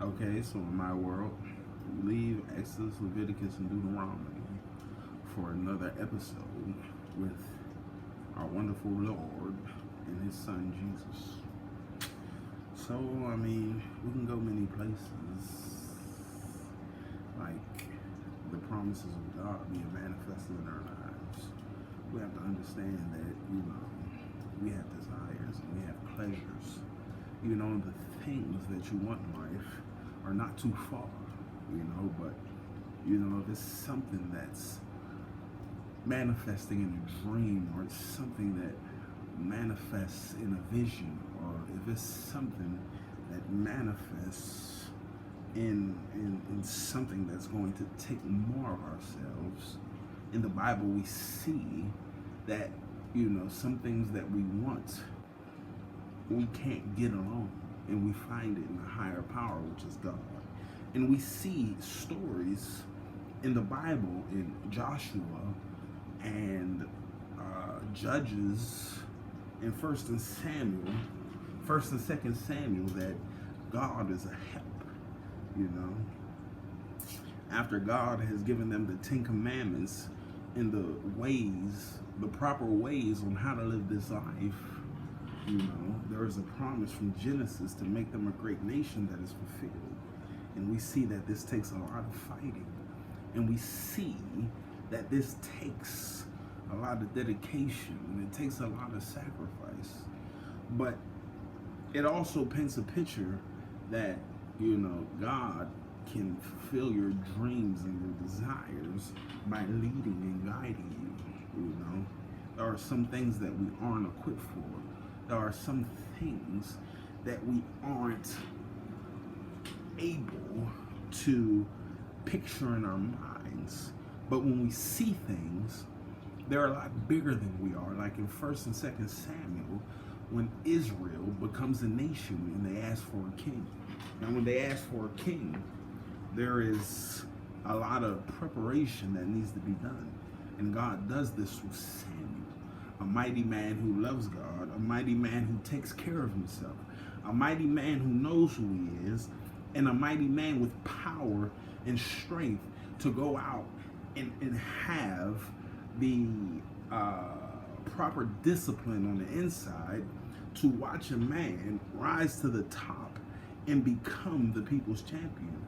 Okay, so in my world, we leave Exodus, Leviticus, and Deuteronomy for another episode with our wonderful Lord and His Son Jesus. So, we can go many places, like the promises of God being manifested in our lives. We have to understand that, we have desires and we have pleasures. The things that you want in life are not too far, but, if it's something that's manifesting in a dream, or it's something that manifests in a vision, or if it's something that manifests in something that's going to take more of ourselves, in the Bible we see that, some things that we want, we can't get alone, and we find it in a higher power, which is God. And we see stories in the Bible, in Joshua and Judges, in First and Second Samuel, that God is a help. After God has given them the Ten Commandments and the proper ways on how to live this life, there is a promise from Genesis to make them a great nation that is fulfilled. And we see that this takes a lot of fighting. And we see that this takes a lot of dedication, and it takes a lot of sacrifice. But it also paints a picture that, God can fulfill your dreams and your desires by leading and guiding you. There are some things that we aren't equipped for. There are some things that we aren't able to picture in our minds. But when we see things, they're a lot bigger than we are. Like in First and Second Samuel, when Israel becomes a nation and they ask for a king. Now, when they ask for a king, there is a lot of preparation that needs to be done. And God does this with Samuel, a mighty man who loves God, a mighty man who takes care of himself, a mighty man who knows who he is, and a mighty man with power and strength to go out and have the proper discipline on the inside to watch a man rise to the top and become the people's champion.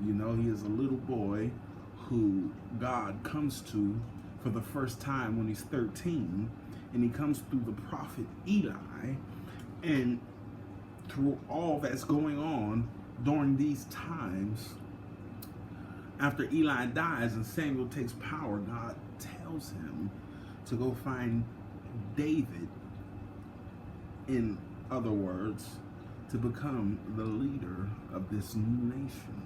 He is a little boy who God comes to for the first time when he's 13, and he comes through the prophet Eli, and through all that's going on during these times, after Eli dies and Samuel takes power, God tells him to go find David, in other words, to become the leader of this new nation.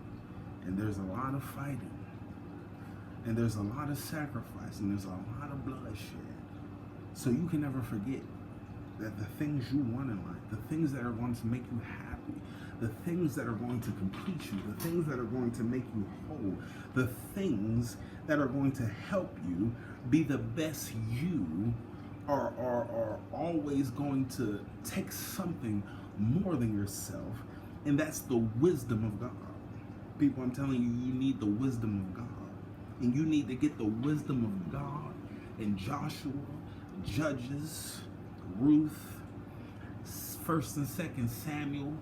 And there's a lot of fighting, and there's a lot of sacrifice, and there's a lot of bloodshed. So you can never forget that the things you want in life, the things that are going to make you happy, the things that are going to complete you, the things that are going to make you whole, the things that are going to help you be the best you, are always going to take something more than yourself, and that's the wisdom of God. People, I'm telling you, you need the wisdom of God, and you need to get the wisdom of God in Joshua, Judges, Ruth, First and Second Samuel,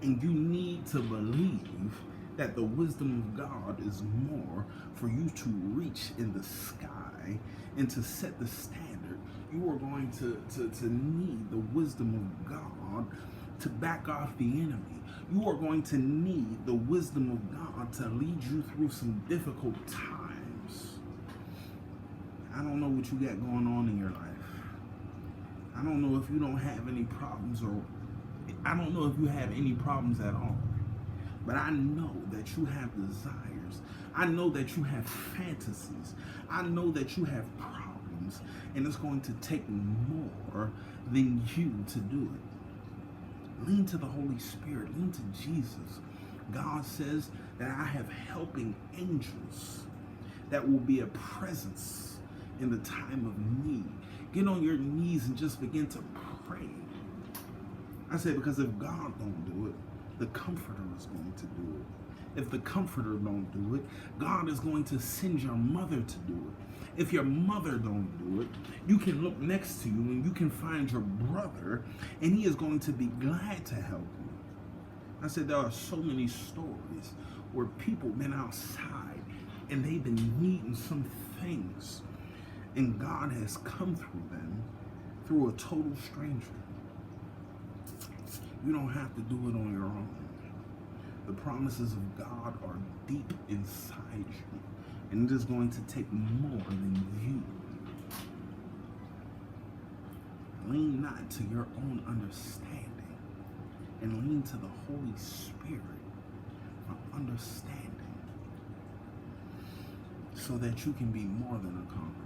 and you need to believe that the wisdom of God is more for you to reach in the sky and to set the standard. You are going to need the wisdom of God to back off the enemy. You are going to need the wisdom of God to lead you through some difficult times. I don't know what you got going on in your life. I don't know if you don't have any problems, or I don't know if you have any problems at all. But I know that you have desires. I know that you have fantasies. I know that you have problems, and it's going to take more than you to do it. Lean to the Holy Spirit. Lean to Jesus. God says that I have helping angels that will be a presence in the time of need. Get on your knees and just begin to pray. I say, because if God don't do it, the Comforter is going to do it. If the Comforter don't do it, God is going to send your mother to do it. If your mother don't do it, you can look next to you and you can find your brother, and he is going to be glad to help you. I said there are so many stories where people been outside and they've been needing some things, and God has come through them through a total stranger. You don't have to do it on your own. The promises of God are deep inside you, and it is going to take more than you. Lean not to your own understanding, and lean to the Holy Spirit for understanding, so that you can be more than a conqueror.